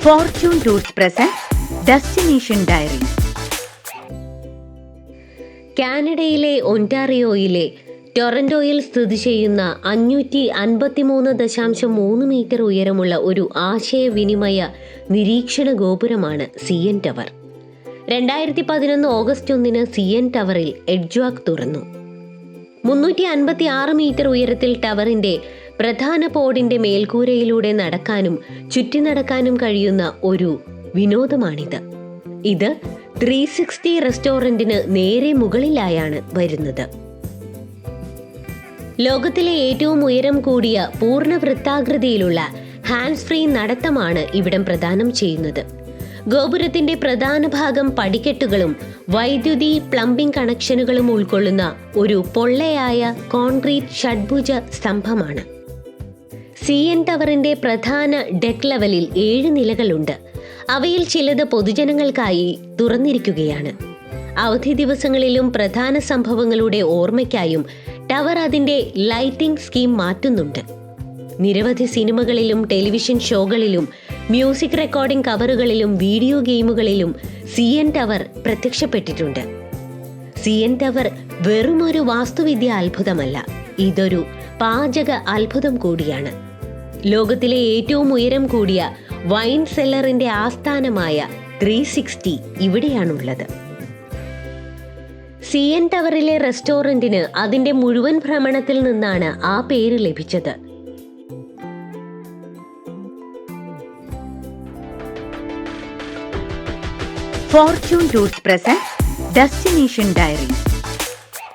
Fortune tours presents destination diary. കാനഡയിലെ ഒന്റാറിയോയിലെ ടൊറന്റോയിൽ സ്ഥിതി ചെയ്യുന്ന 553.3 മീറ്റർ ഉയരമുള്ള ഒരു ആശയവിനിമയ നിരീക്ഷണ ഗോപുരമാണ് CN ടവർ. 2011 ഓഗസ്റ്റ് 1 CN ടവറിൽ എഡ്ജ്വാക്ക് തുറന്നു. 356 മീറ്റർ ഉയരത്തിൽ ടവറിന്റെ പ്രധാന പോഡിന്റെ മേൽക്കൂരയിലൂടെ നടക്കാനും ചുറ്റി നടക്കാനും കഴിയുന്ന ഒരു വിനോദമാണിത്. ഇത് 360 റെസ്റ്റോറന്റിന് നേരെ മുകളിലായാണ് വരുന്നത്. ലോകത്തിലെ ഏറ്റവും ഉയരം കൂടിയ പൂർണ്ണ വൃത്താകൃതിയിലുള്ള ഹാൻഡ്സ് ഫ്രീ നടത്തമാണ് ഇവിടം പ്രദാനം ചെയ്യുന്നത്. ഗോപുരത്തിന്റെ പ്രധാന ഭാഗം പടിക്കെട്ടുകളും വൈദ്യുതി പ്ലംബിംഗ് കണക്ഷനുകളും ഉൾക്കൊള്ളുന്ന ഒരു പൊള്ളയായ കോൺക്രീറ്റ് ഷഡ്ഭുജ സ്തംഭമാണ്. CN ടവറിന്റെ പ്രധാന ഡെക്ക് ലെവലിൽ 7 നിലകളുണ്ട്. അവയിൽ ചിലത് പൊതുജനങ്ങൾക്കായി തുറന്നിരിക്കുകയാണ്. അവധി ദിവസങ്ങളിലും പ്രധാന സംഭവങ്ങളുടെ ഓർമ്മയ്ക്കായും ടവർ അതിന്റെ ലൈറ്റിംഗ് സ്കീം മാറ്റുന്നുണ്ട്. നിരവധി സിനിമകളിലും ടെലിവിഷൻ ഷോകളിലും മ്യൂസിക് റെക്കോർഡിംഗ് കവറുകളിലും വീഡിയോ ഗെയിമുകളിലും CN ടവർ പ്രത്യക്ഷപ്പെട്ടിട്ടുണ്ട്. CN ടവർ വെറുമൊരു വാസ്തുവിദ്യ അത്ഭുതമല്ല, ഇതൊരു പാചക അത്ഭുതം കൂടിയാണ്. ലോകത്തിലെ ഏറ്റവും ഉയരം കൂടിയ വൈൻ സെല്ലറിന്റെ ആസ്ഥാനമായ 360 ഇവിടെയാണുള്ളത്. CN ടവറിലെ റെസ്റ്റോറന്റിന് അതിന്റെ മുഴുവൻ ഭ്രമണത്തിൽ നിന്നാണ് ആ പേര് ലഭിച്ചത്. Fortune tours presents destination diary.